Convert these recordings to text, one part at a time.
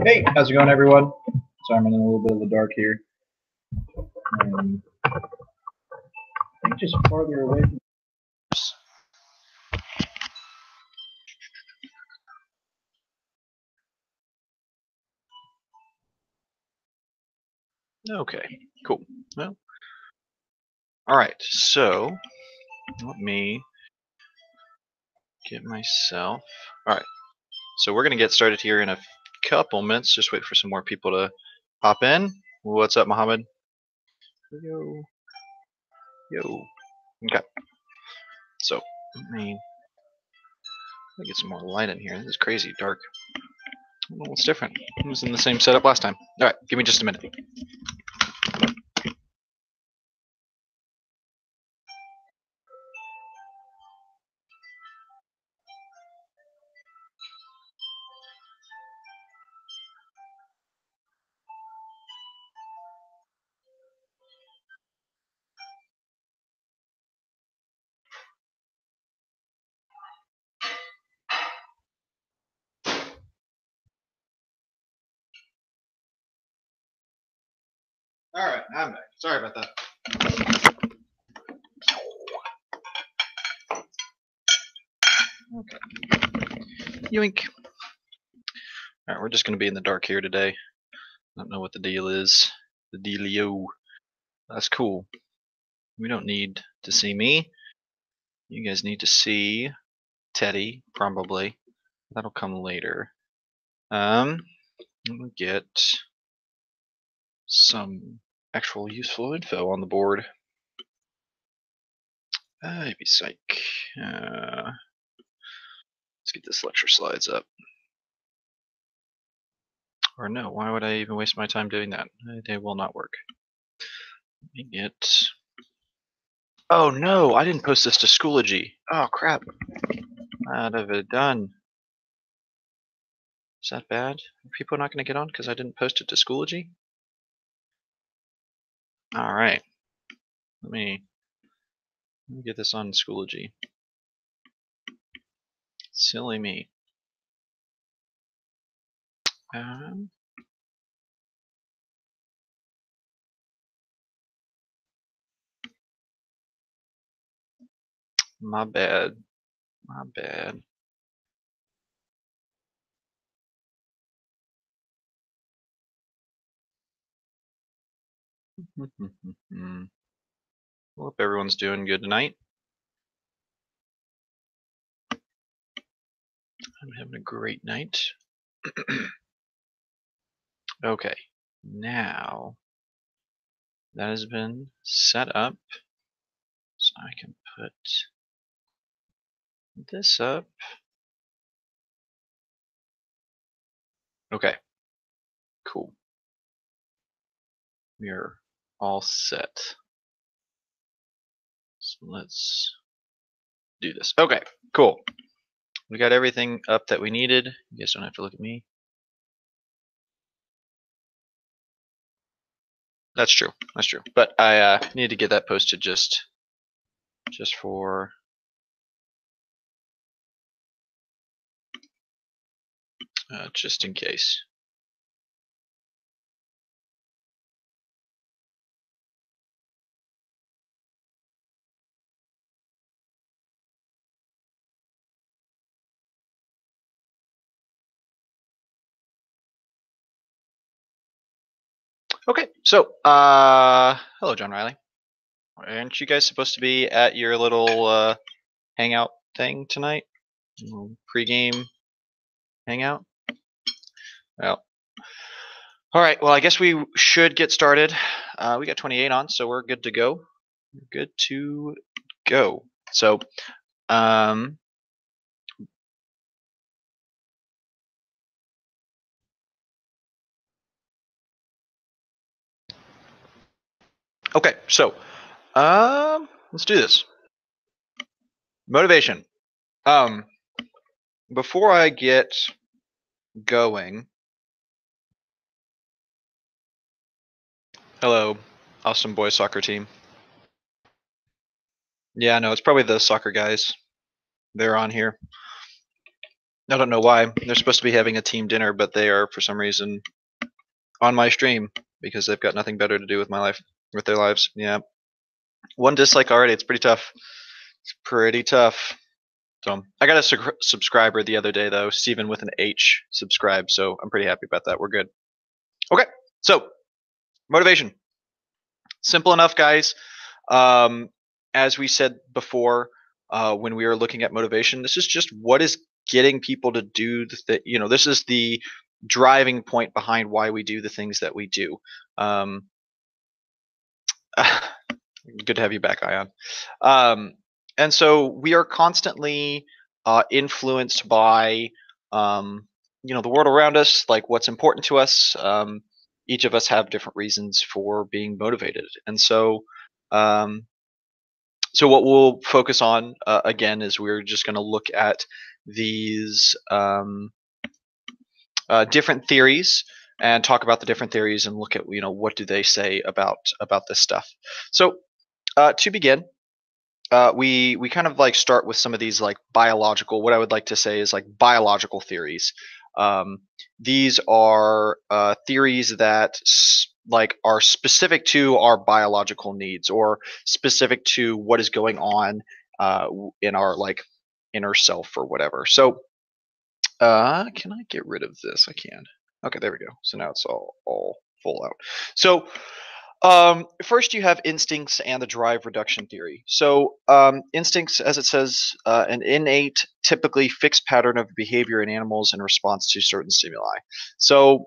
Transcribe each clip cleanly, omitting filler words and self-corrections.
Hey, how's it going, everyone? Sorry, I'm in a little bit of the dark here. I think just farther away from. Okay, cool. Well, all right. So let me get myself. All right. So we're gonna get started here in a couple minutes. Just wait for some more people to hop in. What's up, Mohammed? Yo, yo. Okay. So let me get some more light in here. This is crazy dark. I don't know what's different. I was in the same setup last time. All right. Give me just a minute. All right, I'm back. Sorry about that. Okay. Yoink. All right, we're just going to be in the dark here today. I don't know what the deal is. The dealio. That's cool. We don't need to see me. You guys need to see Teddy, probably. That'll come later. Let me get some actual useful info on the board. Maybe psych. Let's get this lecture slides up. Or no, why would I even waste my time doing that? They will not work. Let me get. Oh no, I didn't post this to Schoology. Oh crap. What have I done? Is that bad? Are people not going to get on because I didn't post it to Schoology? Alright. Let me get this on Schoology. Silly me. My bad. My bad. Hope everyone's doing good tonight. I'm having a great night. Okay, now that has been set up, so I can put this up. Okay, cool. We are all set. So let's do this. Okay, cool. We got everything up that we needed. You guys don't have to look at me. That's true. That's true. But I need to get that posted just for just in case. Okay, so hello, John Riley. Aren't you guys supposed to be at your little hangout thing tonight? Pre-game hangout? Well, all right. Well, I guess we should get started. We got 28 on, so we're good to go. We're good to go. So, okay. So, let's do this. Motivation. Before I get going, hello, awesome boys soccer team. Yeah, no, it's probably the soccer guys. They're on here. I don't know why. They're supposed to be having a team dinner, but they are, for some reason, on my stream because they've got nothing better to do with their lives. Yeah. One dislike already. It's pretty tough. It's pretty tough. So I got a subscriber the other day, though. Steven with an H subscribed, so I'm pretty happy about that. We're good. Okay, so motivation. Simple enough, guys. As we said before, when we were looking at motivation, this is just what is getting people to do the thing. You know, this is the driving point behind why we do the things that we do. Good to have you back, Ion. And so we are constantly influenced by the world around us, like what's important to us. Each of us have different reasons for being motivated, and so what we'll focus on again is we're just going to look at these different theories and talk about the different theories and look at what do they say about this stuff. So to begin, we kind of like start with some of these like biological, what I would like to say is like biological theories. These are theories that like are specific to our biological needs or specific to what is going on in our like inner self or whatever. So can I get rid of this? I can. Okay, there we go. So now it's all full out. So first, you have instincts and the drive reduction theory. So instincts, as it says, an innate, typically fixed pattern of behavior in animals in response to certain stimuli. So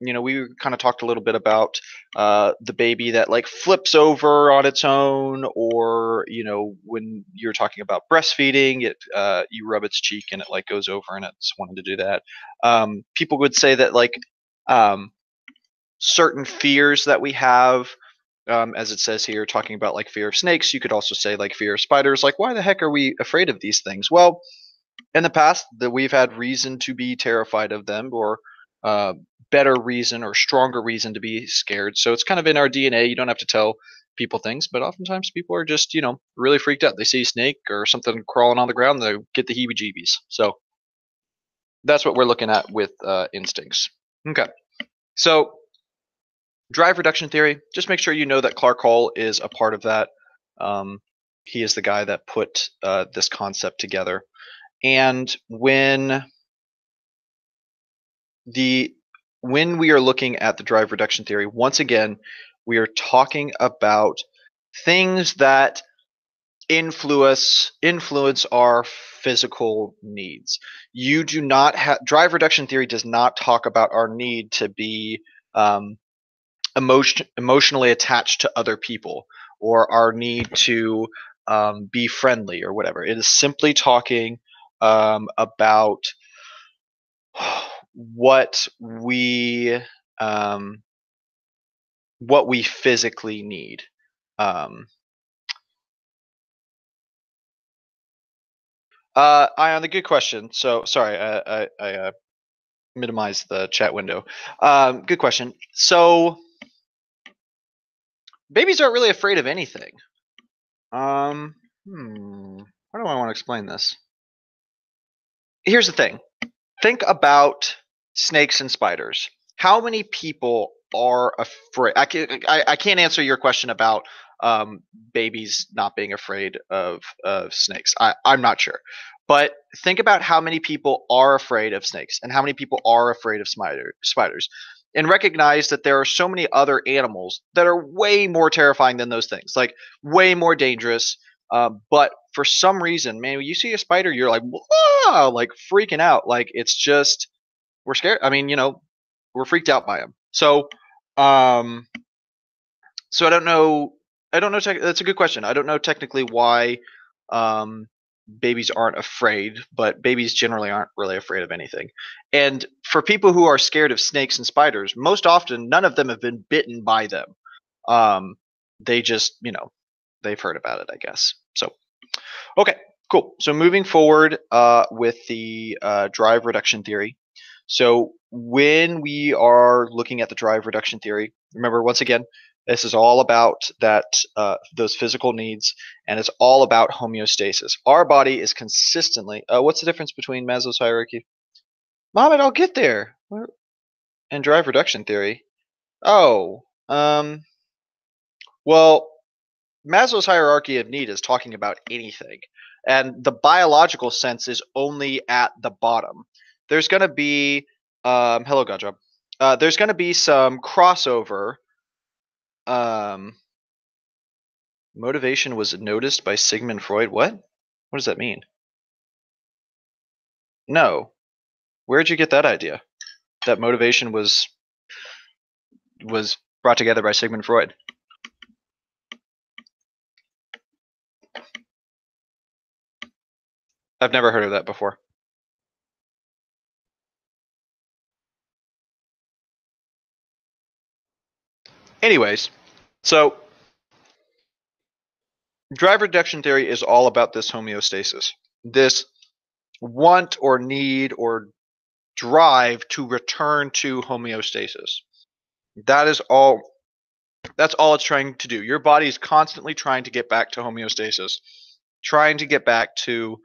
we kind of talked a little bit about the baby that like flips over on its own, or when you're talking about breastfeeding, it you rub its cheek and it like goes over and it's wanting to do that. People would say that like certain fears that we have, as it says here, talking about like fear of snakes. You could also say like fear of spiders. Like, why the heck are we afraid of these things? Well, in the past, that we've had reason to be terrified of them, or better reason or stronger reason to be scared. So it's kind of in our DNA. You don't have to tell people things, but oftentimes people are just really freaked out. They see a snake or something crawling on the ground, they get the heebie-jeebies. So that's what we're looking at with instincts. Okay, so drive reduction theory, just make sure you know that Clark Hall is a part of that. He is the guy that put this concept together. And when we are looking at the drive reduction theory, once again, we are talking about things that influence our physical needs. You do not have drive reduction theory does not talk about our need to be emotionally attached to other people or our need to be friendly or whatever. It is simply talking about what we physically need. Ion, the good question. So sorry, I minimized the chat window. Good question. So babies aren't really afraid of anything. How do I want to explain this? Here's the thing. Think about snakes and spiders. How many people are afraid? I can't answer your question about babies not being afraid of snakes. I'm not sure. But think about how many people are afraid of snakes and how many people are afraid of spiders. And recognize that there are so many other animals that are way more terrifying than those things, like way more dangerous. But for some reason, man, when you see a spider, you're like, whoa, like freaking out. Like it's just, we're scared. I mean, we're freaked out by them. So, I don't know. That's a good question. I don't know technically why babies aren't afraid, but babies generally aren't really afraid of anything. And for people who are scared of snakes and spiders, most often none of them have been bitten by them. They just, they've heard about it, I guess. So, okay, cool. So moving forward with the drive reduction theory. So when we are looking at the drive reduction theory, remember once again, This is all about those physical needs, and it's all about homeostasis. Our body is consistently. What's the difference between Maslow's hierarchy? Mohammed, I'll get there. And drive reduction theory. Oh, well, Maslow's hierarchy of need is talking about anything, and the biological sense is only at the bottom. There's going to be, hello, Godjob. There's going to be some crossover. Motivation was noticed by Sigmund Freud. What? What does that mean? No. Where'd you get that idea? That motivation was brought together by Sigmund Freud. I've never heard of that before. Anyways, so drive reduction theory is all about this homeostasis, this want or need or drive to return to homeostasis. That's all it's trying to do. Your body is constantly trying to get back to homeostasis, trying to get back to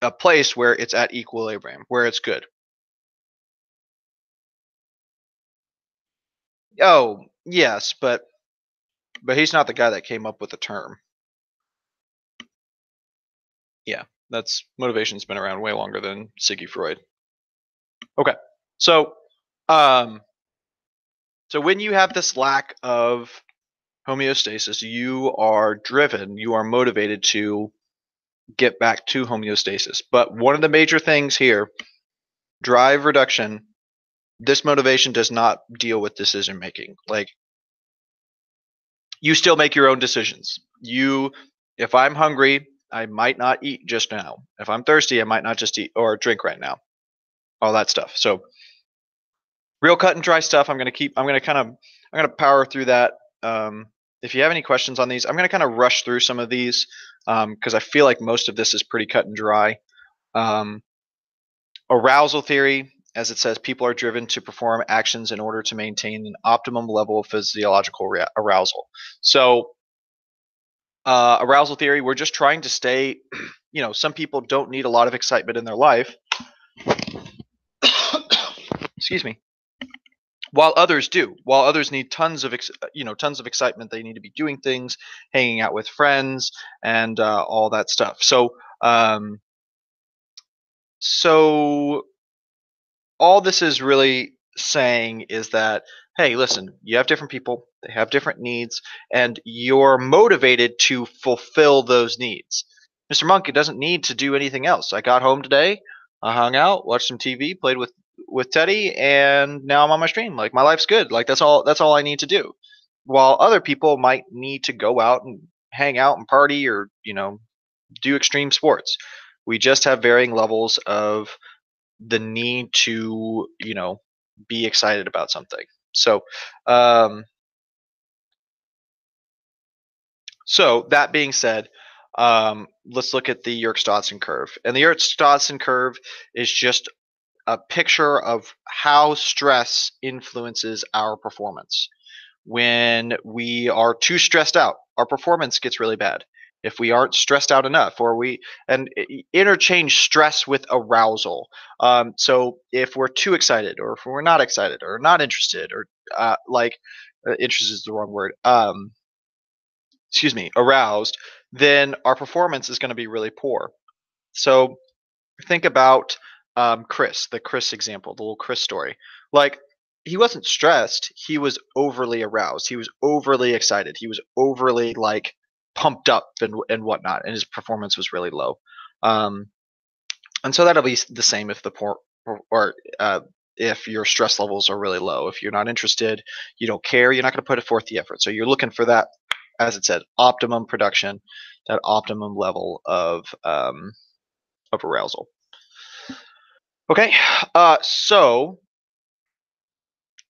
a place where it's at equilibrium, where it's good. Oh, yes, but he's not the guy that came up with the term. Yeah, that's motivation's been around way longer than Siggy Freud. Okay. So when you have this lack of homeostasis, you are driven, you are motivated to get back to homeostasis. But one of the major things here, drive reduction, this motivation does not deal with decision making. Like, you still make your own decisions. If I'm hungry, I might not eat just now. If I'm thirsty, I might not just eat or drink right now. All that stuff. So real cut and dry stuff. I'm gonna power through that. If you have any questions on these, I'm gonna kind of rush through some of these because I feel like most of this is pretty cut and dry. Arousal theory, as it says, people are driven to perform actions in order to maintain an optimum level of physiological arousal. So arousal theory, we're just trying to stay, some people don't need a lot of excitement in their life. Excuse me. While others do. While others need tons of excitement, they need to be doing things, hanging out with friends, and all that stuff. So all this is really saying is that, hey, listen, you have different people, they have different needs, and you're motivated to fulfill those needs. Mr. Monk, it doesn't need to do anything else. I got home today, I hung out, watched some TV, played with Teddy, and now I'm on my stream. Like, my life's good. Like, that's all I need to do. While other people might need to go out and hang out and party or, do extreme sports. We just have varying levels of the need to be excited about something. So that being said, let's look at the Yerkes-Dodson curve. And the Yerkes-Dodson curve is just a picture of how stress influences our performance. When we are too stressed out, our performance gets really bad. If we aren't stressed out enough, and interchange stress with arousal. So if we're too excited, or if we're not excited, or not interested, or interest is the wrong word. Aroused, then our performance is going to be really poor. So think about Chris, the Chris example, the little Chris story. Like, he wasn't stressed, he was overly aroused, he was overly excited, he was overly pumped up and whatnot, and his performance was really low. And so that'll be the same if if your stress levels are really low. If you're not interested, you don't care, you're not going to put forth the effort. So you're looking for that, as it said, optimum production, that optimum level of arousal. Okay, so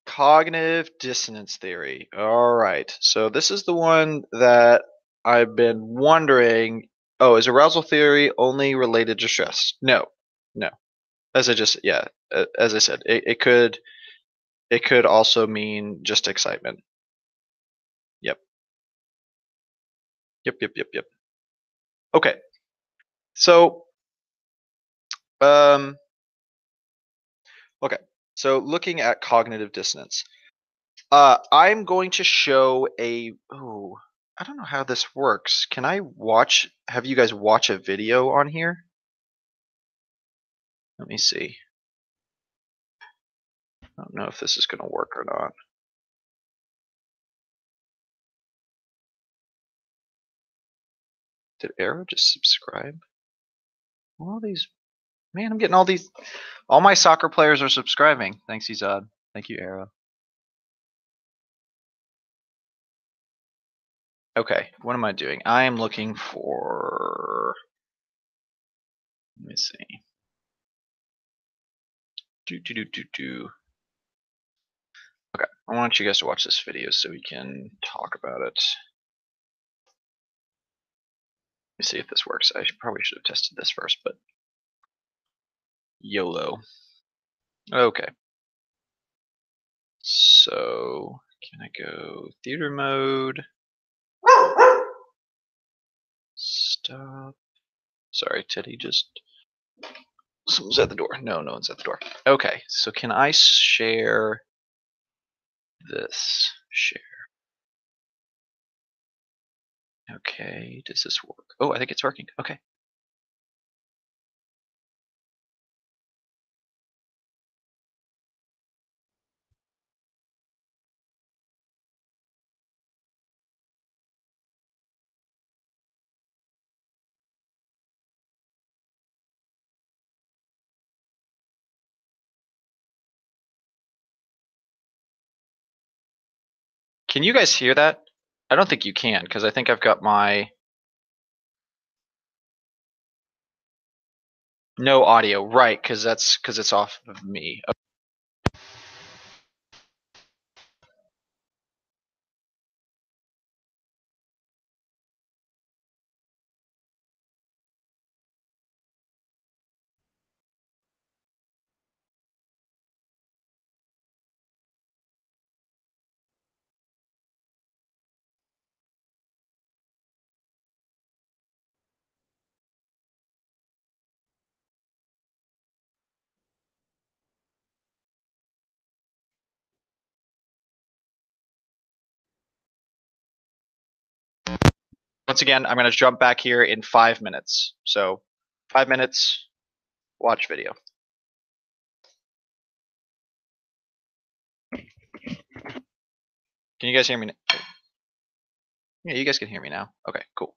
cognitive dissonance theory. All right, so this is the one that I've been wondering. Oh, is arousal theory only related to stress? No. As I said, it could also mean just excitement. Yep. Okay. So, okay. So looking at cognitive dissonance, I'm going to show a. Oh, I don't know how this works. Can I have you guys watch a video on here? Let me see. I don't know if this is going to work or not. Did Arrow just subscribe? All these, man, I'm getting all these. All my soccer players are subscribing. Thanks, Izad. Thank you, Arrow. Okay, what am I doing? I am looking for. Let me see. Okay, I want you guys to watch this video so we can talk about it. Let me see if this works. Probably should have tested this first, but YOLO. Okay. So, can I go theater mode? Stop. Sorry, Teddy just. Someone's at the door. No, no one's at the door. Okay, so can I share this? Share. Okay, does this work? Oh, I think it's working. Okay. Can you guys hear that? I don't think you can because I think I've got my no audio, right? Because it's off of me. Once again, I'm going to jump back here in 5 minutes. So 5 minutes, watch video. Can you guys hear me? Yeah, you guys can hear me now. Okay, cool.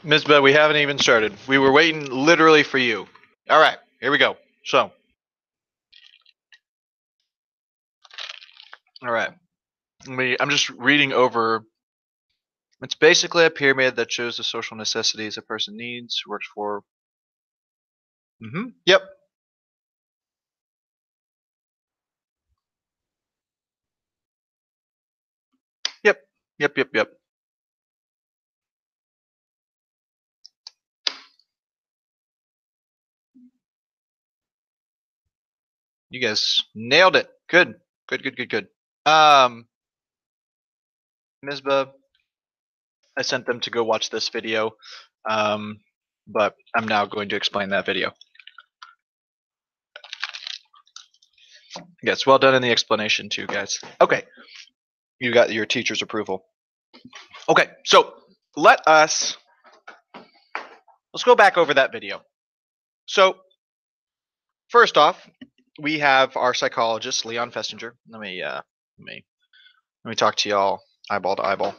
Ms. Bell, we haven't even started. We were waiting literally for you. All right, here we go. So, all right. I'm just reading over. It's basically a pyramid that shows the social necessities a person needs, works for. Yep. Yep. Yep. Yep. Yep. You guys nailed it. Good. Good. Good. Good. Good. Mizba, I sent them to go watch this video, but I'm now going to explain that video. Yes, well done in the explanation too, guys. Okay, you got your teacher's approval. Okay, so let's go back over that video. So first off, we have our psychologist, Leon Festinger. Let me talk to y'all eyeball to eyeball.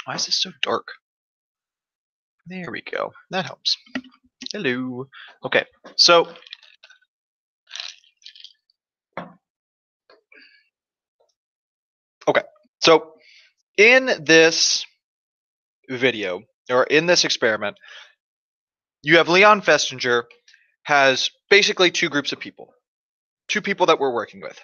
Why is this so dark? There we go. That helps. Hello. Okay, so in this video, or in this experiment, you have Leon Festinger has basically two groups of people, two people that we're working with.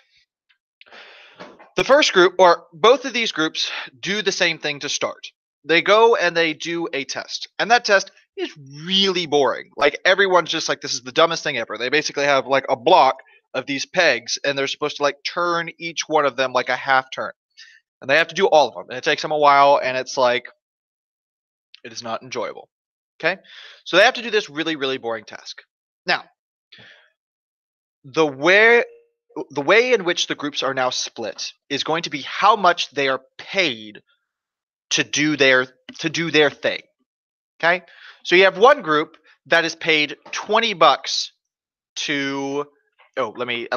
The first group, or both of these groups, do the same thing to start. They go and they do a test, and that test is really boring. Like, everyone's just like, this is the dumbest thing ever. They basically have like a block of these pegs, and they're supposed to like turn each one of them like a half turn, and they have to do all of them, and it takes them a while, and it's like, it is not enjoyable. Okay, so they have to do this really, really boring task. Now, the way in which the groups are now split is going to be how much they are paid to do their thing. Okay, so you have one group that is paid $20 to. Oh, let me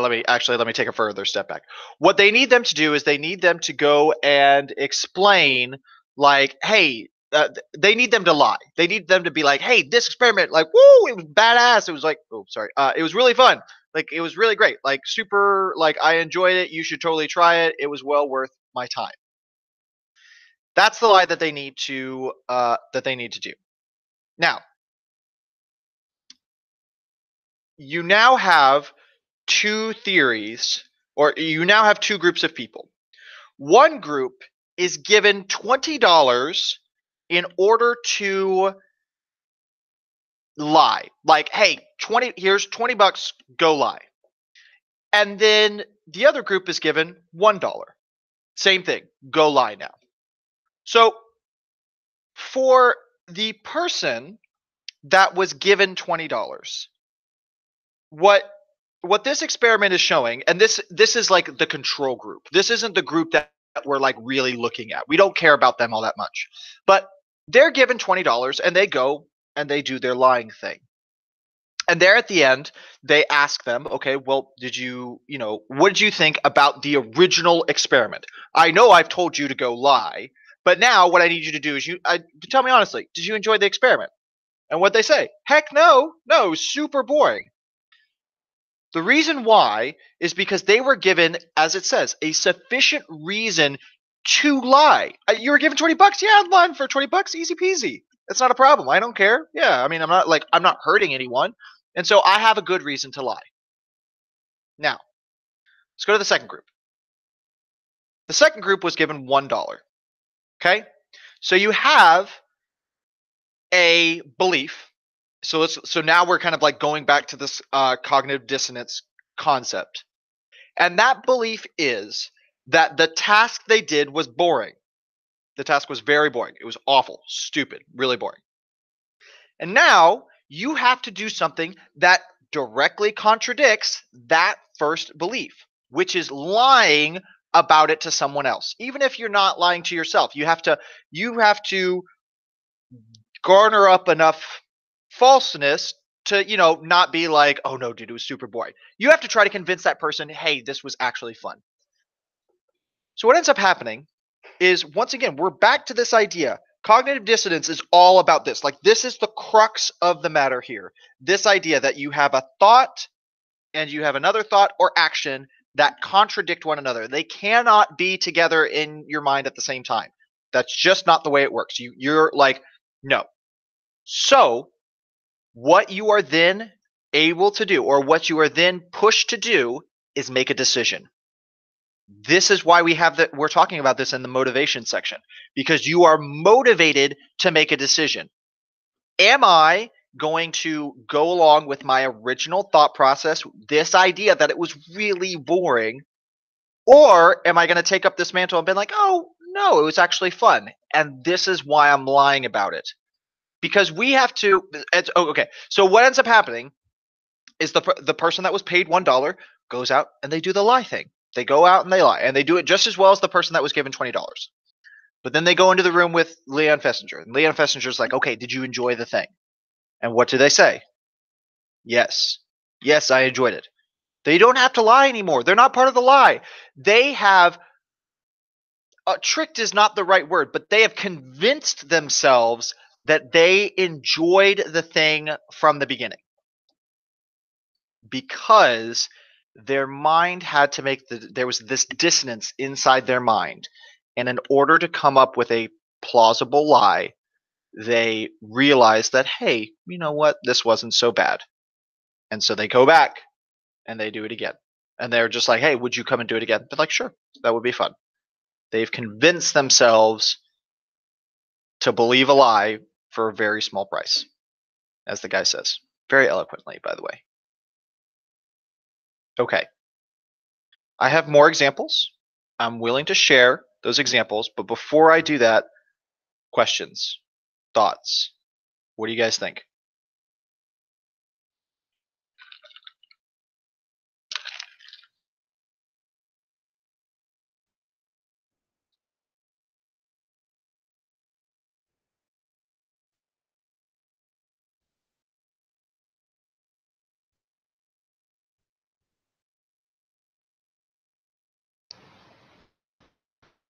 take a further step back. What they need them to do is they need them to go and explain, like, hey, they need them to lie. They need them to be like, hey, this experiment, like, woo, it was badass. It was like, oh, sorry, it was really fun. Like, it was really great. Like, super, like, I enjoyed it. You should totally try it. It was well worth my time. That's the lie that they need to do. Now, you now have two theories, or you now have two groups of people. One group is given $20 in order to lie. Like, hey, here's $20, go lie. And then the other group is given $1. Same thing, go lie now. So for the person that was given $20, what this experiment is showing, and this is like the control group. This isn't the group that we're like really looking at. We don't care about them all that much. But they're given $20 and they go and they do their lying thing. And there at the end, they ask them, okay, well, what did you think about the original experiment? I know I've told you to go lie, but now what I need you to do is tell me honestly, did you enjoy the experiment? And what they say, heck no, super boring. The reason why is because they were given, as it says, a sufficient reason to lie. You were given $20? Yeah, I'm lying for $20, easy peasy. It's not a problem. I don't care. Yeah, I mean, I'm not hurting anyone. And so I have a good reason to lie. Now, let's go to the second group. The second group was given $1. Okay? So you have a belief. So now we're kind of like going back to this cognitive dissonance concept. And that belief is that the task they did was boring. The task was very boring. It was awful, stupid, really boring. And now you have to do something that directly contradicts that first belief, which is lying about it to someone else. Even if you're not lying to yourself, you have to garner up enough falseness to, not be like, oh no, dude, it was super boring. You have to try to convince that person, hey, this was actually fun. So what ends up happening is, once again, we're back to this idea. Cognitive dissonance is all about this. Like, this is the crux of the matter here. This idea that you have a thought and you have another thought or action that contradict one another. They cannot be together in your mind at the same time. That's just not the way it works. You're like, no. So what you are then able to do, or what you are then pushed to do, is make a decision. This is why we're talking about this in the motivation section, because you are motivated to make a decision. Am I going to go along with my original thought process, this idea that it was really boring, or am I going to take up this mantle and be like, oh no, it was actually fun, and this is why I'm lying about it? Because we have to. Okay. So what ends up happening is the person that was paid $1 goes out and they do the lie thing. They go out and they lie, and they do it just as well as the person that was given $20. But then they go into the room with Leon Festinger, and Leon Festinger's like, okay, did you enjoy the thing? And what do they say? Yes. Yes, I enjoyed it. They don't have to lie anymore. They're not part of the lie. They have tricked is not the right word, but they have convinced themselves that they enjoyed the thing from the beginning because their mind had to make there was this dissonance inside their mind, and in order to come up with a plausible lie, they realized that, hey, you know what, this wasn't so bad, and so they go back and they do it again, and they're just like, hey, would you come and do it again? They're like, sure, that would be fun. They've convinced themselves to believe a lie for a very small price, as the guy says very eloquently, by the way. Okay, I have more examples. I'm willing to share those examples, but before I do that, questions, thoughts. What do you guys think?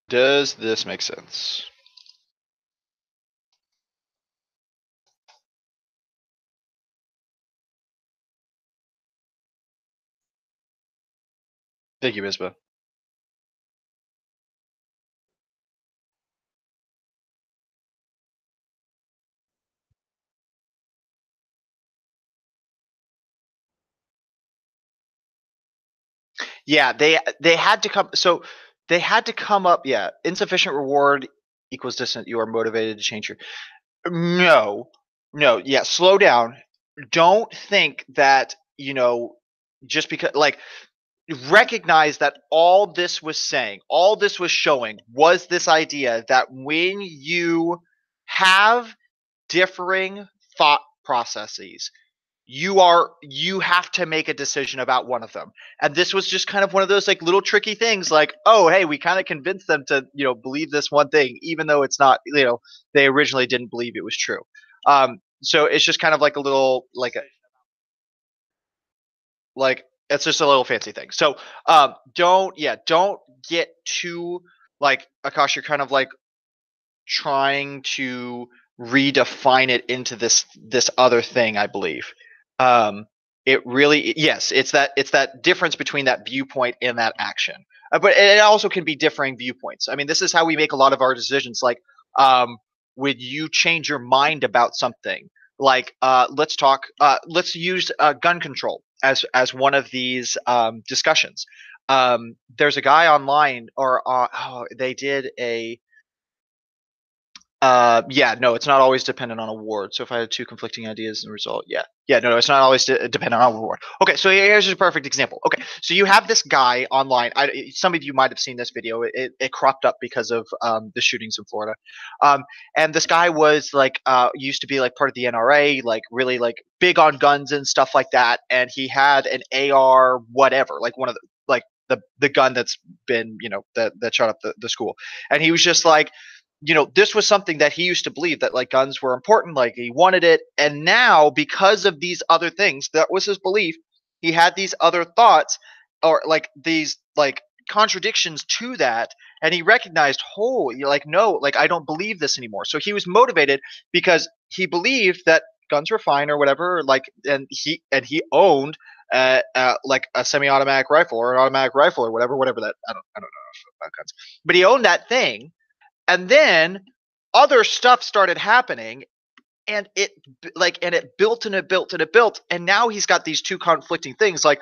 Does this make sense? Thank you, Misbah. Yeah, they had to come. So they had to come up. Yeah, insufficient reward equals dissonant. You are motivated to change your. No, no. Yeah, slow down. Don't think that just because recognize that all this was saying, all this was showing was this idea that when you have differing thought processes, you have to make a decision about one of them. And this was just kind of one of those like little tricky things, like, oh, hey, we kind of convinced them to believe this one thing, even though it's not, they originally didn't believe it was true. So it's just kind of like a little like it's just a little fancy thing. So don't get too like, Akash, you're kind of like trying to redefine it into this other thing, I believe. It really, yes, it's that difference between that viewpoint and that action. But it also can be differing viewpoints. I mean, this is how we make a lot of our decisions. Like, when you change your mind about something, like let's use gun control as one of these discussions. There's a guy online, or they did a yeah, no, it's not always dependent on award. So if I had two conflicting ideas in the result, no, it's not always dependent on award. Okay, so here's a perfect example. Okay, so you have this guy online. Some of you might have seen this video. It cropped up because of the shootings in Florida. And this guy was like used to be like part of the NRA, like really like big on guns and stuff like that. And he had an AR, whatever, like one of the like the gun that's been that shot up the school. And he was just like, this was something that he used to believe, that like guns were important, like he wanted it. And now, because of these other things, that was his belief. He had these other thoughts, or like these like contradictions to that. And he recognized, oh, you're like, no, like I don't believe this anymore. So he was motivated because he believed that guns were fine or whatever. Like, and he owned like a semi-automatic rifle or an automatic rifle or whatever that I don't know about guns, but he owned that thing. And then other stuff started happening, and it built and it built and it built, and now he's got these two conflicting things. Like,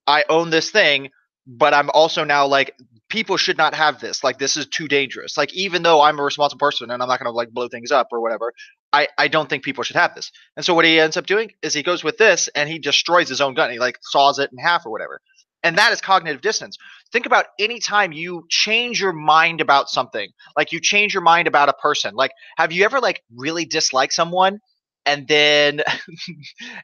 I own this thing, but I'm also now like, people should not have this. Like, this is too dangerous. Like, even though I'm a responsible person and I'm not going to like blow things up or whatever, I don't think people should have this. And so what he ends up doing is he goes with this and he destroys his own gun. He like saws it in half or whatever. And that is cognitive dissonance. Think about any time you change your mind about something, like you change your mind about a person. Like, have you ever like really disliked someone, and then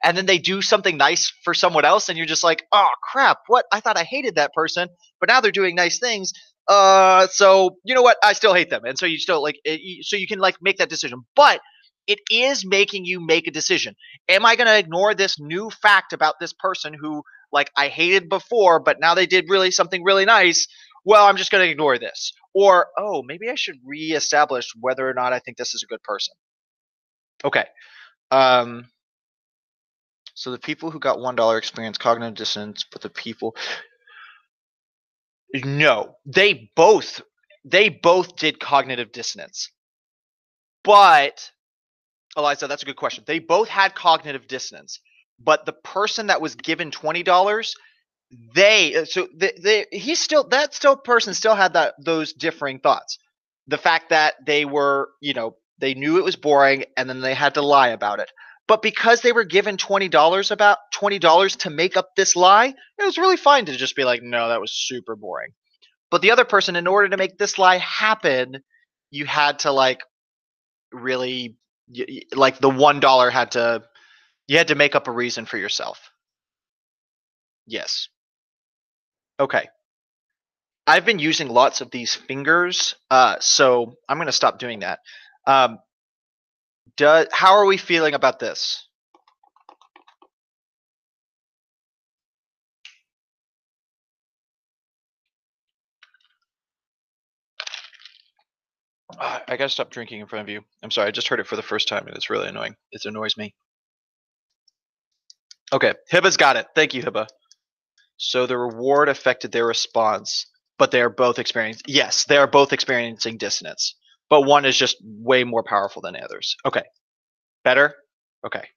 and then they do something nice for someone else, and you're just like, oh crap, what, I thought I hated that person, but now they're doing nice things. So you know what, I still hate them. And so you still like so you can like make that decision, but it is making you make a decision. Am I going to ignore this new fact about this person who like I hated before, but now they did really something really nice? Well, I'm just going to ignore this. Or, oh, maybe I should reestablish whether or not I think this is a good person. Okay. So the people who got $1 experience cognitive dissonance, but the people, no, they both did cognitive dissonance. But Eliza, that's a good question. They both had cognitive dissonance, but the person that was given $20, that person still had those differing thoughts. The fact that they were, they knew it was boring and then they had to lie about it. But because they were given $20 to make up this lie, it was really fine to just be like, no, that was super boring. But the other person, in order to make this lie happen, you had to like really like the $1 you had to make up a reason for yourself. Yes. Okay. I've been using lots of these fingers, so I'm going to stop doing that. How are we feeling about this? I gotta stop drinking in front of you. I'm sorry, I just heard it for the first time and it's really annoying. It annoys me. Okay, Hibba's got it. Thank you, Hibba. So the reward affected their response, but they are both experiencing. Yes, they are both experiencing dissonance, but one is just way more powerful than the others. Okay, better. Okay.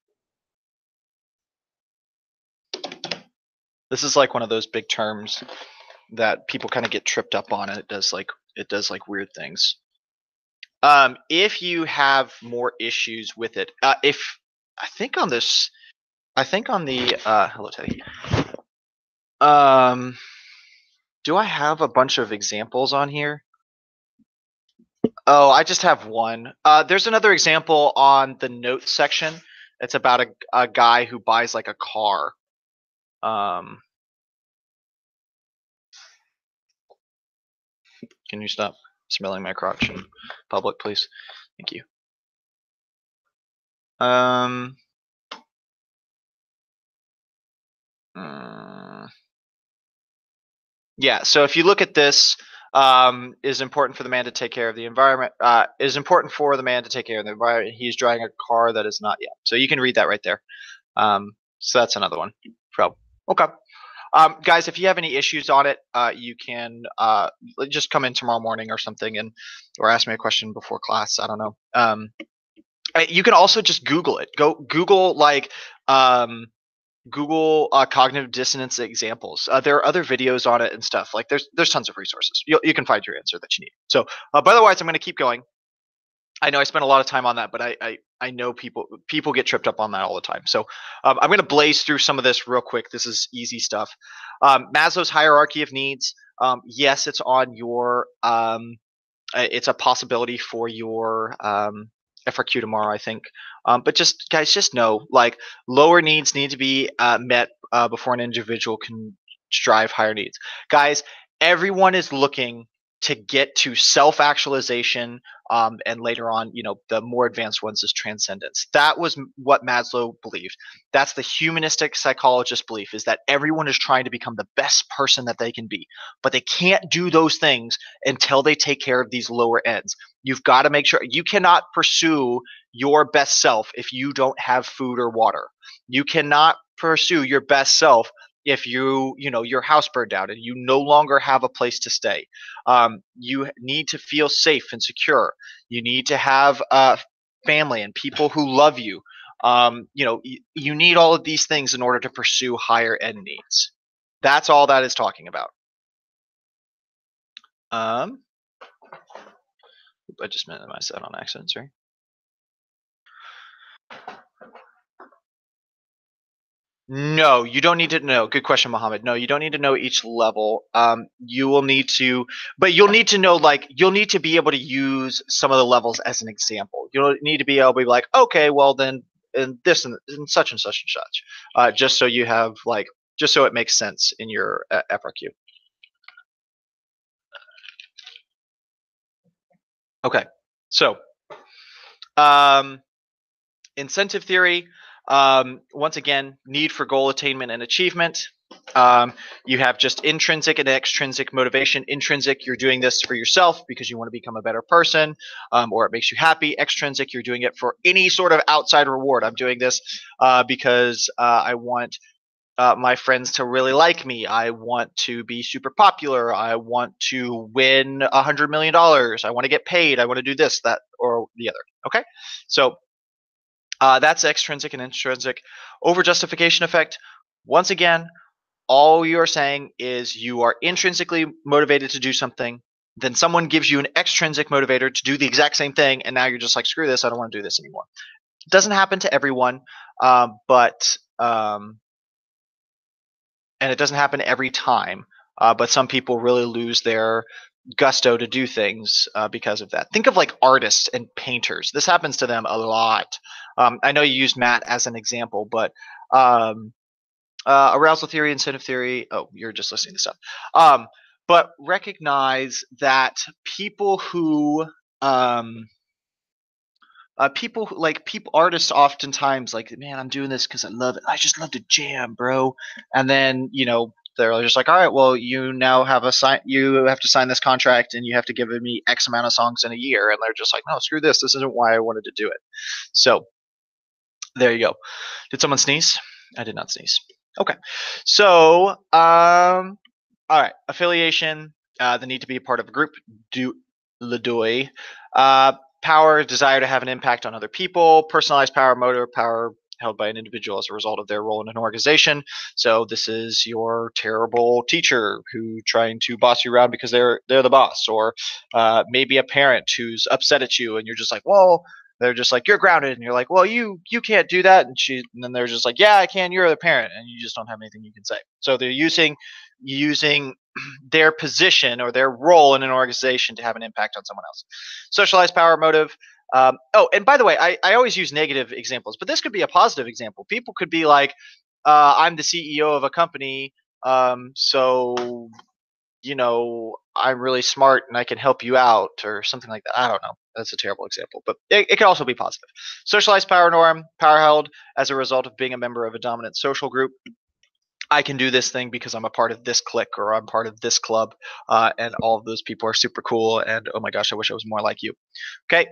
This is like one of those big terms that people kind of get tripped up on, and it does like weird things. If you have more issues with it, if I think on the hello Teddy. Do I have a bunch of examples on here? Oh, I just have one. There's another example on the notes section. It's about a guy who buys like a car. Can you stop smelling my crotch in public, please? Thank you. Yeah, so if you look at this, is important for the man to take care of the environment. Is important for the man to take care of the environment. He's driving a car that is not yet. So you can read that right there. So that's another one. Okay. Guys, if you have any issues on it, you can just come in tomorrow morning or something, or ask me a question before class. I don't know. You can also just Google it. Go Google Google cognitive dissonance examples. There are other videos on it and stuff. Like there's tons of resources. You can find your answer that you need. So, but otherwise, I'm going to keep going. I know I spent a lot of time on that, but I know people get tripped up on that all the time. So I'm going to blaze through some of this real quick. This is easy stuff. Maslow's hierarchy of needs. Yes, it's on your. It's a possibility for your FRQ tomorrow, I think. But guys, just know, like, lower needs need to be met before an individual can strive higher needs. Guys, everyone is looking to get to self-actualization, and later on, the more advanced ones is transcendence. That was what Maslow believed. That's the humanistic psychologist belief, is that everyone is trying to become the best person that they can be, but they can't do those things until they take care of these lower ends. You've got to make sure you cannot pursue your best self if you don't have food or water. You cannot pursue your best self if your house burned down and you no longer have a place to stay. You need to feel safe and secure. You need to have family and people who love you. You need all of these things in order to pursue higher end needs. That's all that is talking about. I just minimized that on accident, sorry. No, you don't need to know. Good question, Mohammed. No, you don't need to know each level. You will need to, but you'll need to know, you'll need to be able to use some of the levels as an example. You'll need to be able to be like, okay, well then, in this and such and such and such, just so you have just so it makes sense in your FRQ. Okay, so incentive theory. Once again, need for goal attainment and achievement. You have just intrinsic and extrinsic motivation. Intrinsic, you're doing this for yourself because you want to become a better person, or it makes you happy. Extrinsic, you're doing it for any sort of outside reward. I'm doing this because I want my friends to really like me. I want to be super popular. I want to win $100 million. I want to get paid. I want to do this, that, or the other. Okay, so that's extrinsic and intrinsic. Over justification effect. Once again, all you are saying is you are intrinsically motivated to do something. Then someone gives you an extrinsic motivator to do the exact same thing, and now you're just like, screw this, I don't want to do this anymore. It doesn't happen to everyone, and it doesn't happen every time. But some people really lose their gusto to do things because of that. Think of like artists and painters. This happens to them a lot. I know you used Matt as an example, but arousal theory, incentive theory. Oh, you're just listening to stuff. But recognize that people who artists oftentimes like, man, I'm doing this because I love it. I just love to jam, bro. And then they're just like, all right, well, you now have you have to sign this contract and you have to give me X amount of songs in a year. And they're just like, no, screw this. This isn't why I wanted to do it. So there you go. Did someone sneeze? I did not sneeze. Okay. So all right, affiliation, the need to be a part of a group, power, desire to have an impact on other people, personalized power, motor power held by an individual as a result of their role in an organization. So this is your terrible teacher who trying to boss you around because they're the boss, or maybe a parent who's upset at you and you're just like, well, they're just like, you're grounded, and you're like, well, you can't do that, and then they're just like, yeah, I can, you're the parent, and you just don't have anything you can say. So they're using their position or their role in an organization to have an impact on someone else. Socialized power, motive. And by the way, I always use negative examples, but this could be a positive example. People could be like, I'm the CEO of a company, so I'm really smart and I can help you out, or something like that. I don't know. That's a terrible example, but it can also be positive. Socialized power norm, power held as a result of being a member of a dominant social group. I can do this thing because I'm a part of this clique, or I'm part of this club, and all of those people are super cool, and oh my gosh, I wish I was more like you. Okay.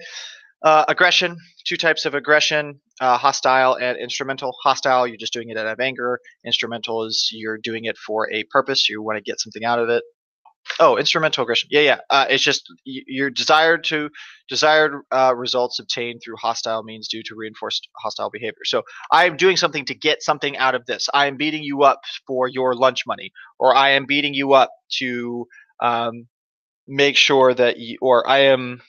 Aggression, two types of aggression, hostile and instrumental. Hostile, you're just doing it out of anger. Instrumental is you're doing it for a purpose. You want to get something out of it. Oh, instrumental aggression. Yeah. It's just your desired results obtained through hostile means due to reinforced hostile behavior. So I'm doing something to get something out of this. I am beating you up for your lunch money, or I am beating you up to make sure that I am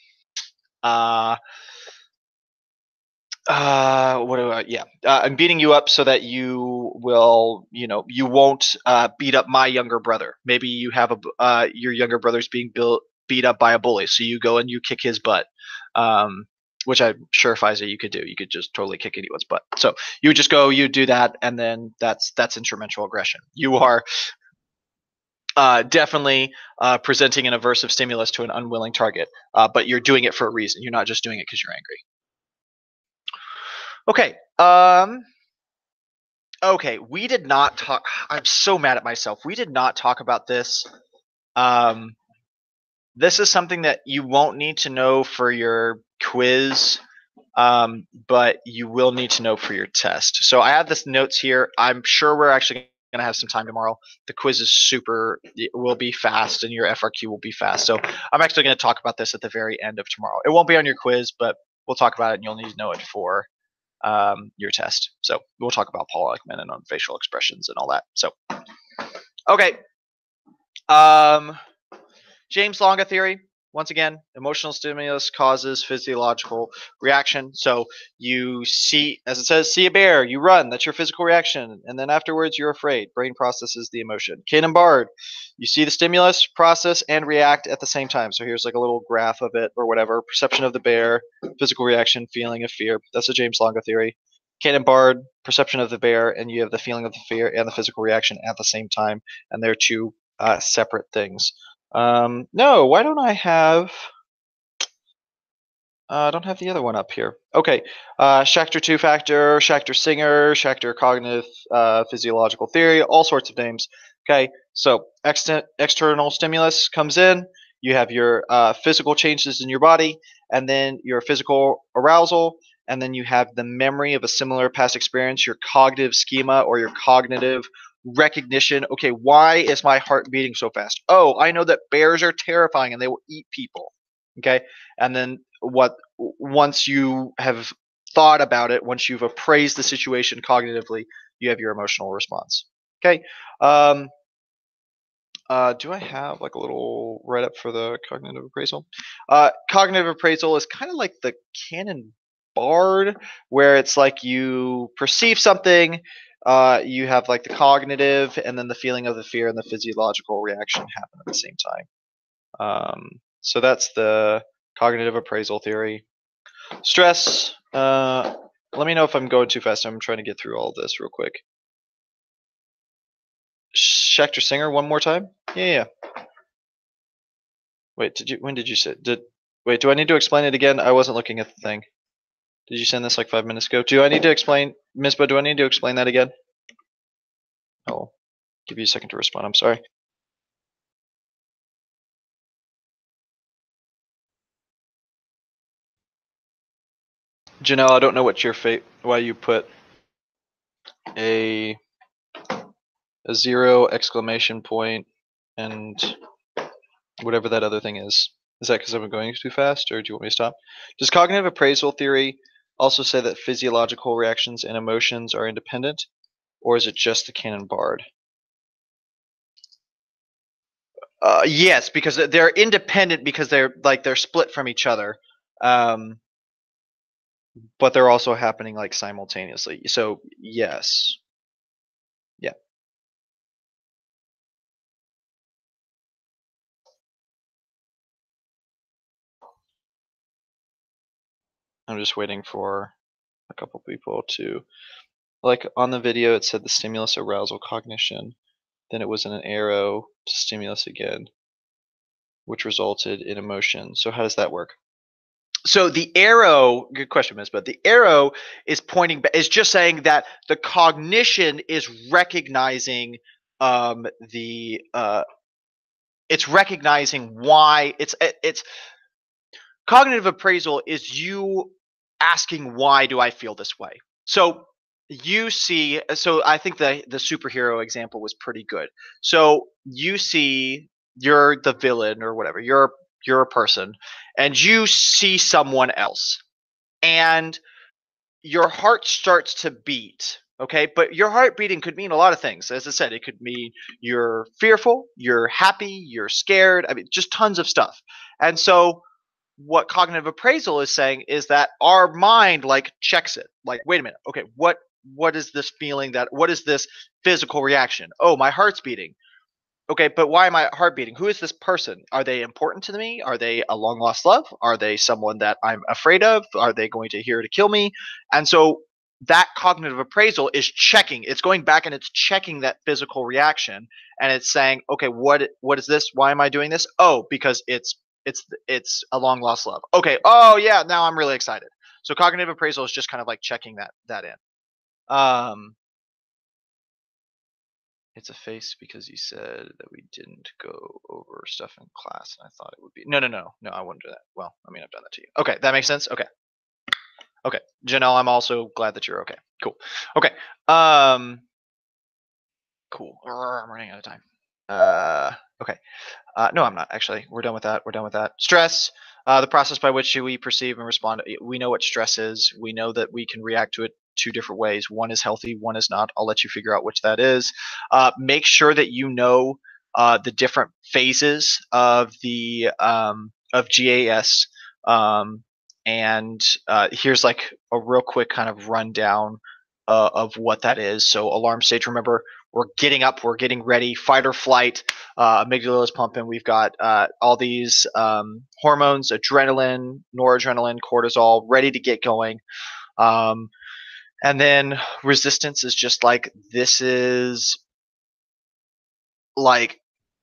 I'm beating you up so that you will, you won't beat up my younger brother. Maybe you have your younger brother's being beat up by a bully, so you go and you kick his butt, which I'm sure, Faiza, you could do. You could just totally kick anyone's butt. So you would just go, you do that, and then that's instrumental aggression. You are definitely presenting an aversive stimulus to an unwilling target, but you're doing it for a reason. You're not just doing it because you're angry. Okay. Okay, we did not talk. I'm so mad at myself. We did not talk about this. This is something that you won't need to know for your quiz, but you will need to know for your test. So I have this notes here. I'm sure we're actually going to have some time tomorrow. The quiz is it will be fast, and your FRQ will be fast. So I'm actually going to talk about this at the very end of tomorrow. It won't be on your quiz, but we'll talk about it, and you'll need to know it for your test. So we'll talk about Paul Ekman and on facial expressions and all that. So, okay. James Longa theory. Once again, emotional stimulus causes physiological reaction. So you see, as it says, see a bear, you run. That's your physical reaction. And then afterwards, you're afraid. Brain processes the emotion. Kane Bard, you see the stimulus, process, and react at the same time. So here's like a little graph of it or whatever. Perception of the bear, physical reaction, feeling of fear. That's the James Longa theory. Kane Bard, perception of the bear, and you have the feeling of the fear and the physical reaction at the same time. And they're two separate things. No, why don't I have I don't have the other one up here. Okay, Schachter two-factor, Schachter Singer, Schachter cognitive physiological theory, all sorts of names. Okay, so external stimulus comes in. You have your physical changes in your body, and then your physical arousal, and then you have the memory of a similar past experience, your cognitive schema or your cognitive recognition. Okay, why is my heart beating so fast? Oh, I know that bears are terrifying and they will eat people. Okay, and then once you have thought about it, once you've appraised the situation cognitively, you have your emotional response. Okay. Um, do I have like a little write up for the cognitive appraisal? Cognitive appraisal is kind of like the canon bard, where it's like you perceive something, you have like the cognitive, and then the feeling of the fear and the physiological reaction happen at the same time. So that's the cognitive appraisal theory. Stress. Let me know if I'm going too fast. I'm trying to get through all of this real quick. Schechter Singer one more time? Yeah. Wait, when did you say wait, do I need to explain it again? I wasn't looking at the thing. Did you send this like 5 minutes ago? Do I need to explain Misba, do I need to explain that again? I'll give you a second to respond. I'm sorry. Janelle, I don't know what your why you put a 0 exclamation point and whatever that other thing is. Is that because I'm going too fast, or do you want me to stop? Does cognitive appraisal theory also say that physiological reactions and emotions are independent, or is it just the canon bard? Yes, because they're independent because they're split from each other, but they're also happening like simultaneously. So yes, yeah. I'm just waiting for a couple people to like on the video. It said the stimulus, arousal, cognition. Then it was an arrow to stimulus again, which resulted in emotion. So how does that work? So the arrow, good question, Miss, but the arrow is pointing, is just saying that the cognition is recognizing the it's recognizing why it's cognitive appraisal is you asking why do I feel this way. So you see, so I think the superhero example was pretty good. So you see, you're the villain or whatever. You're a person, and you see someone else, and your heart starts to beat. Okay, but your heart beating could mean a lot of things. As I said, it could mean you're fearful, you're happy, you're scared. I mean, just tons of stuff. And so what cognitive appraisal is saying is that our mind like checks it, like, wait a minute, okay, what is this feeling, that what is this physical reaction? Oh, my heart's beating. Okay, but why am I heart beating? Who is this person? Are they important to me? Are they a long lost love? Are they someone that I'm afraid of? Are they going to here to kill me? And so that cognitive appraisal is checking. It's going back and it's checking that physical reaction, and it's saying, okay, what is this? Why am I doing this? Oh, because it's a long lost love. Okay. Oh yeah, now I'm really excited. So cognitive appraisal is just kind of like checking that in. Um, it's a face because you said that we didn't go over stuff in class, and I thought it would be no. I wouldn't do that. Well, I mean, I've done that to you. Okay, that makes sense. Okay, Janelle, I'm also glad that you're okay. Cool. Okay. Cool. I'm running out of time. Okay. No, I'm not actually. We're done with that. We're done with that. Stress, the process by which we perceive and respond. We know what stress is. We know that we can react to it two different ways. One is healthy, one is not. I'll let you figure out which that is. Make sure that you know the different phases of the of GAS. And here's like a real quick kind of rundown of what that is. So alarm stage, remember, we're getting up, we're getting ready, fight or flight, amygdala is pumping. We've got all these hormones, adrenaline, noradrenaline, cortisol, ready to get going. And then resistance is just like, this is like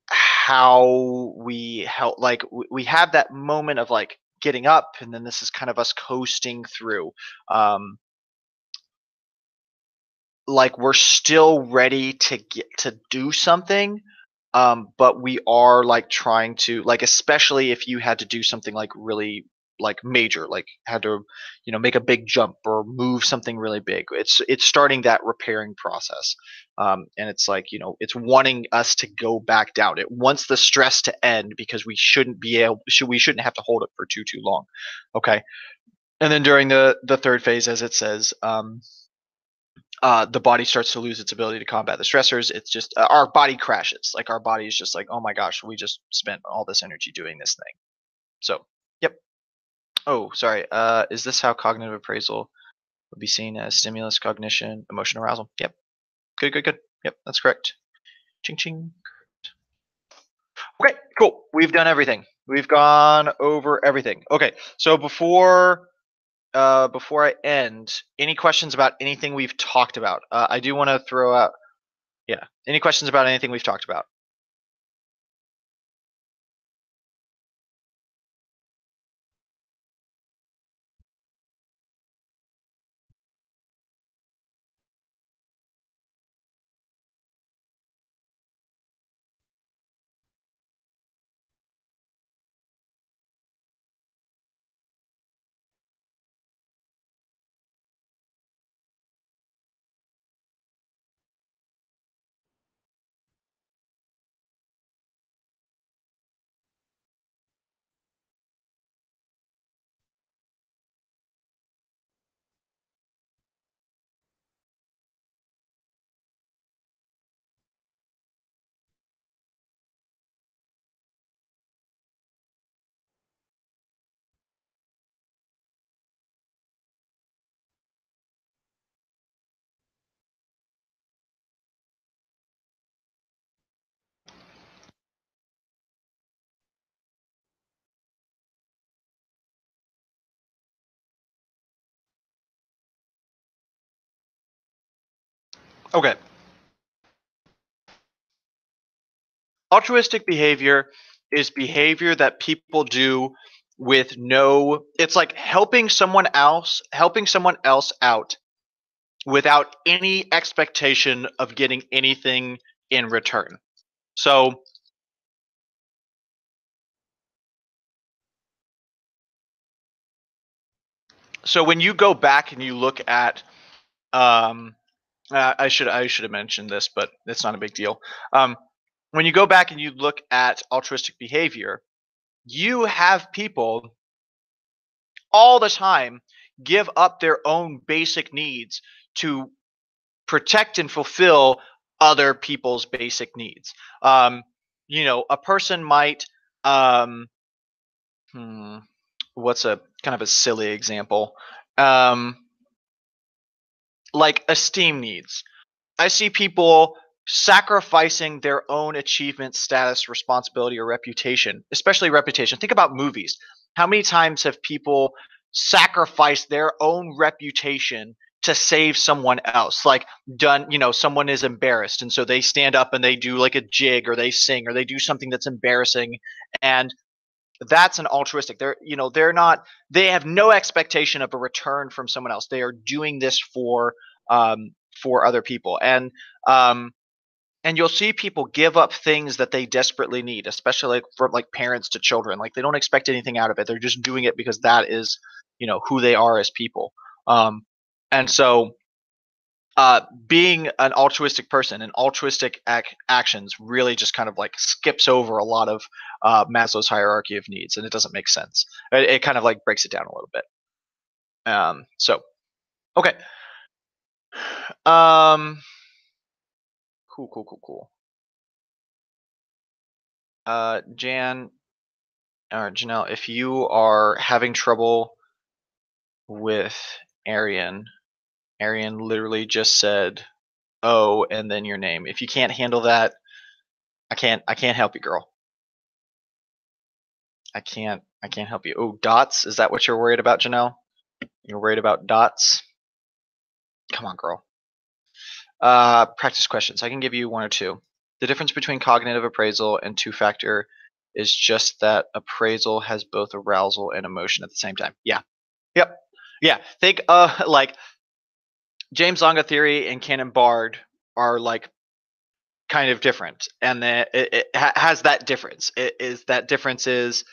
how we help, like we have that moment of like getting up, and then this is kind of us coasting through. like we're still ready to get to do something, but we are like trying to, like, especially if you had to do something like really like major, like had to, make a big jump or move something really big. It's starting that repairing process, and it's like, it's wanting us to go back down. It wants the stress to end because we shouldn't have to hold it for too long. Okay, and then during the third phase, as it says, the body starts to lose its ability to combat the stressors. It's just our body crashes. Like our body is just like, oh my gosh, we just spent all this energy doing this thing. So, yep. Oh, sorry. Is this how cognitive appraisal would be seen as stimulus, cognition, emotion, arousal? Yep. Good, good, good. Yep, that's correct. Ching, ching. Okay, cool. We've done everything. We've gone over everything. Okay, so before I end, any questions about anything we've talked about? I do want to throw out. Yeah. Any questions about anything we've talked about? Okay. Altruistic behavior is behavior that people do with no, it's like helping someone else out without any expectation of getting anything in return. So when you go back and you look at, I should have mentioned this, but it's not a big deal. When you go back and you look at altruistic behavior, you have people all the time give up their own basic needs to protect and fulfill other people's basic needs. A person might, um, what's a kind of a silly example? Um, like esteem needs. I see people sacrificing their own achievement, status, responsibility, or reputation, especially reputation. Think about movies. How many times have people sacrificed their own reputation to save someone else? Like, someone is embarrassed, and so they stand up and they do like a jig, or they sing, or they do something that's embarrassing, and that's an altruistic. They're not, they have no expectation of a return from someone else. They are doing this for other people. And you'll see people give up things that they desperately need, especially like from like parents to children. Like they don't expect anything out of it. They're just doing it because that is, who they are as people. And so being an altruistic person and altruistic actions really just kind of like skips over a lot of Maslow's hierarchy of needs, and it doesn't make sense. It kind of like breaks it down a little bit. So okay. Cool, cool, cool, cool. Jan or Janelle, if you are having trouble with Arian, Arian literally just said "oh" and then your name. If you can't handle that, I can't help you, girl. I can't help you. Oh, dots? Is that what you're worried about, Janelle? You're worried about dots? Come on, girl. Practice questions. I can give you one or two. The difference between cognitive appraisal and two-factor is just that appraisal has both arousal and emotion at the same time. Yeah. Yep. Yeah. Think like James Longa theory and Canon Bard are like kind of different, and then it has that difference. That difference is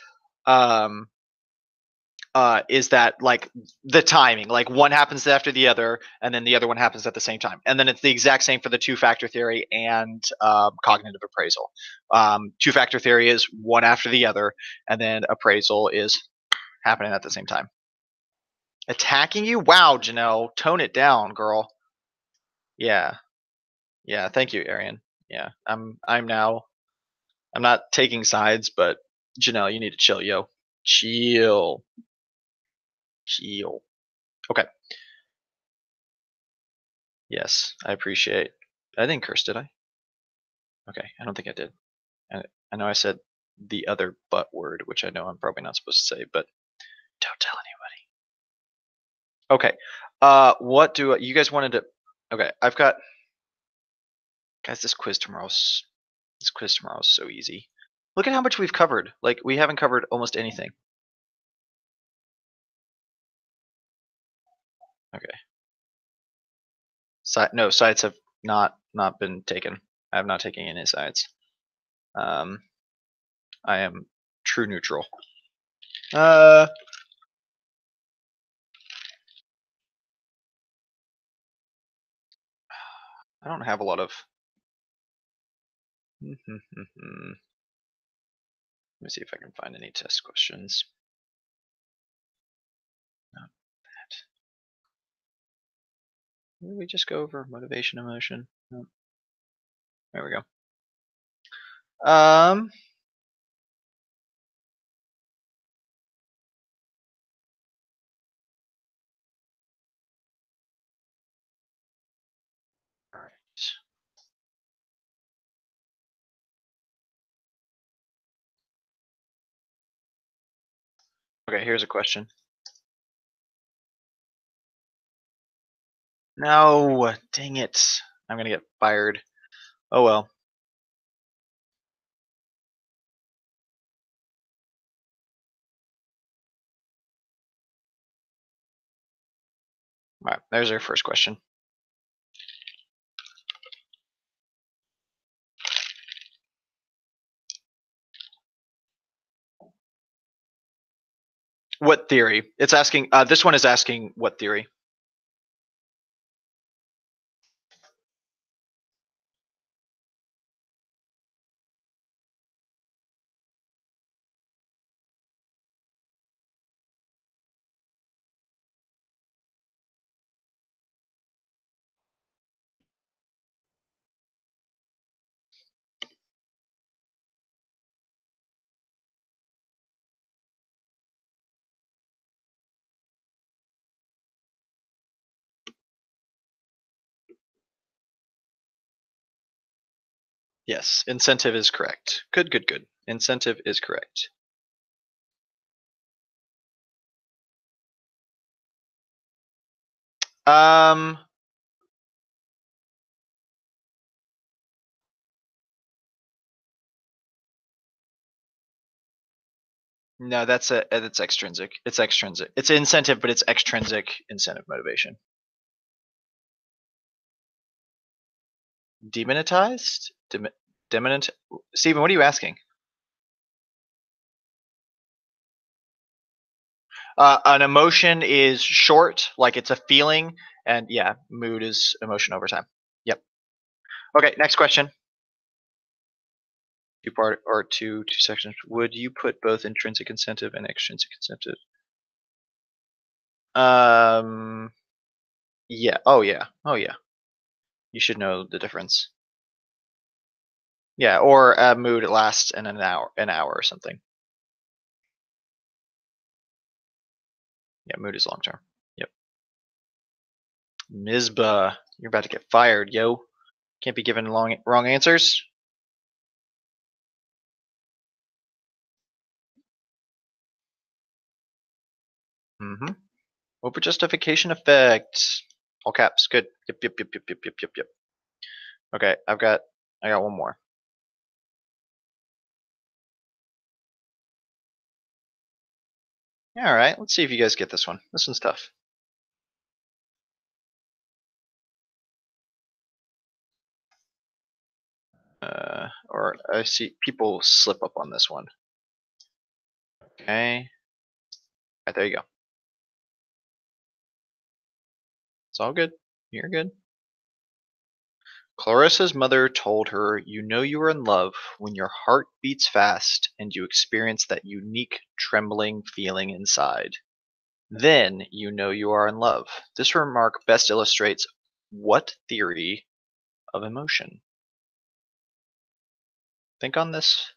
that like the timing, like one happens after the other, and then the other one happens at the same time, and then it's the exact same for the two-factor theory and cognitive appraisal. Two-factor theory is one after the other, and then appraisal is happening at the same time. Attacking you? Wow, Janelle, tone it down, girl. Yeah, thank you, Arian. Yeah, I'm not taking sides, but Janelle, you need to chill, yo. Chill. Okay. Yes, I appreciate. I didn't curse, did I? Okay, I don't think I did. I know I said the other but word, which I know I'm probably not supposed to say, but don't tell anybody. Okay. What do you guys wanted to? Okay, I've got. Guys, this quiz tomorrow's so easy. Look at how much we've covered. Like, we haven't covered almost anything. Okay. No, sides have not been taken. I have not taken any sides. I am true neutral. I don't have a lot of. Let me see if I can find any test questions. Not that. Did we just go over motivation, emotion? No. There we go. All right. Okay, here's a question. No, dang it. I'm gonna get fired. Oh well. All right, there's our first question. What theory? It's asking. This one is asking what theory. Yes, incentive is correct. Good. Incentive is correct. Um. No, that's extrinsic. It's extrinsic. It's incentive, but it's extrinsic incentive motivation. Demonetized? Demonent? Stephen, what are you asking? An emotion is short, like it's a feeling, and yeah, mood is emotion over time. Yep. Okay, next question. Two-part or two sections. Would you put both intrinsic incentive and extrinsic incentive? Yeah. Oh yeah. You should know the difference. Yeah, or a mood lasts in an hour or something. Yeah, mood is long term. Yep. Mizba, you're about to get fired, yo. Can't be given wrong answers. Mm-hmm. Over justification effect. All caps. Good. Yep. Okay, I got one more. All right, let's see if you guys get this one. This one's tough. Or I see people slip up on this one. Okay. Right, there you go. It's all good. You're good. Clarissa's mother told her, "You know you are in love when your heart beats fast and you experience that unique trembling feeling inside. Then you know you are in love." This remark best illustrates what theory of emotion? Think on this.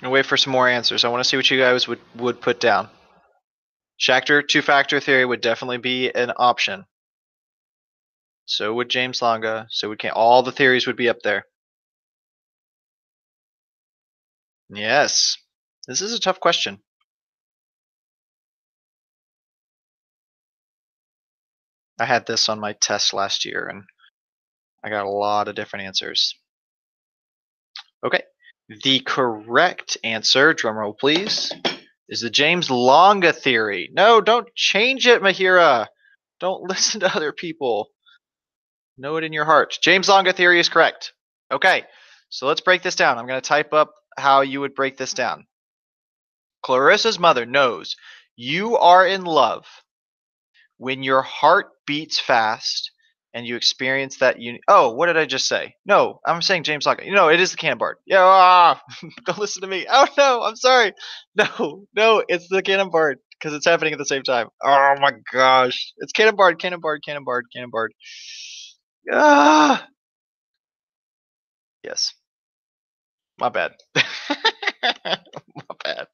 And wait for some more answers. I want to see what you guys would put down. Schachter, two-factor theory would definitely be an option. So would James Longa. So would all the theories would be up there. Yes. This is a tough question. I had this on my test last year and I got a lot of different answers. Okay. The correct answer, drumroll please, is the James Longa theory. No, don't change it, Mahira. Don't listen to other people. Know it in your heart. James Longa theory is correct. Okay, so let's break this down. I'm going to type up how you would break this down. Clarissa's mother knows you are in love when your heart beats fast and you experience that oh, what did I just say? No, I'm saying James Longa. No, it is the Cannonbard. Yeah, don't listen to me. Oh no, I'm sorry. No, it's the Cannonbard because it's happening at the same time. Oh my gosh, it's Cannonbard. Ah, yes, my bad. My bad.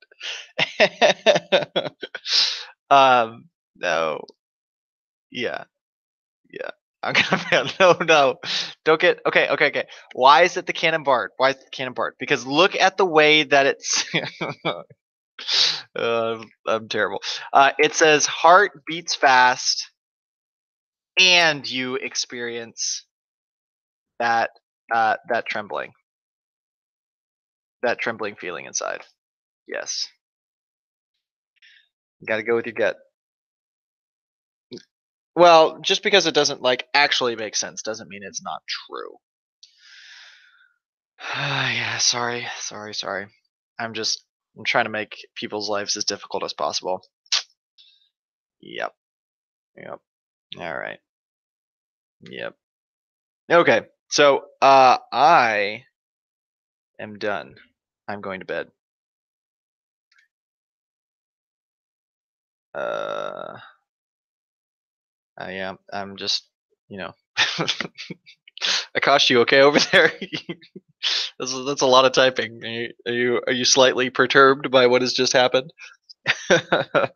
No, yeah. I'm gonna no. Don't get okay. Why is it the Cannonbard? Why is it the Cannonbard? Because look at the way that it's. I'm terrible. It says heart beats fast, and you experience that that trembling feeling inside. Yes, you got to go with your gut. Well, just because it doesn't actually make sense doesn't mean it's not true. Yeah, sorry. I'm trying to make people's lives as difficult as possible. Yep. All right. Yep. Okay. So, I am done. I'm going to bed. I am. I'm just, I cost you okay over there. That's a lot of typing. Are you slightly perturbed by what has just happened? All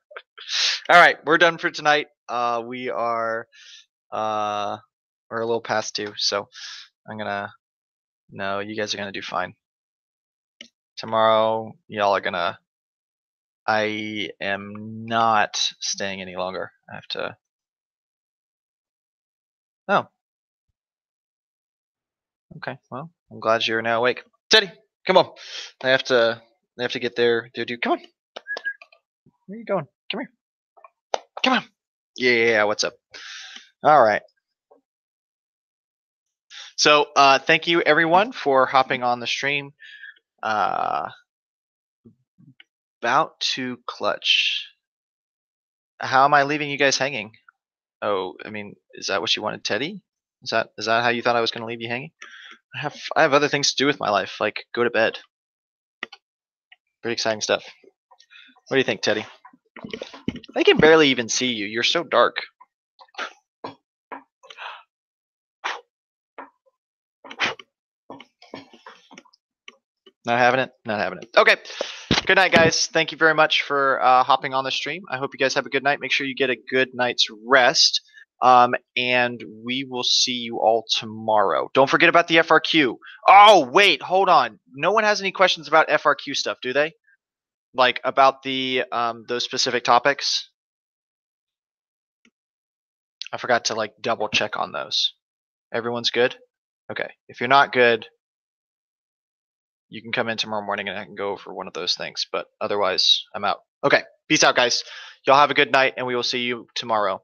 right, we're done for tonight. We are we're a little past 2, so no, you guys are gonna do fine. Tomorrow, y'all are gonna. I am not staying any longer. I have to. Oh. Okay. Well, I'm glad you're now awake. Teddy, come on. I have to get there, dude. Come on. Where are you going? Come here. Come on. Yeah. What's up? All right. So, thank you everyone for hopping on the stream. About to clutch. How am I leaving you guys hanging? Oh, I mean, is that what you wanted, Teddy? Is that how you thought I was going to leave you hanging? I have other things to do with my life, like go to bed. Pretty exciting stuff. What do you think, Teddy? I can barely even see you. You're so dark. Not having it? Not having it. Okay. Good night, guys. Thank you very much for hopping on the stream. I hope you guys have a good night. Make sure you get a good night's rest. And we will see you all tomorrow. Don't forget about the FRQ. Oh, wait. Hold on. No one has any questions about FRQ stuff, do they? like about the those specific topics? I forgot to like double check on those. Everyone's good? Okay. If you're not good, you can come in tomorrow morning and I can go over one of those things. But otherwise, I'm out. Okay. Peace out, guys. Y'all have a good night, and we will see you tomorrow.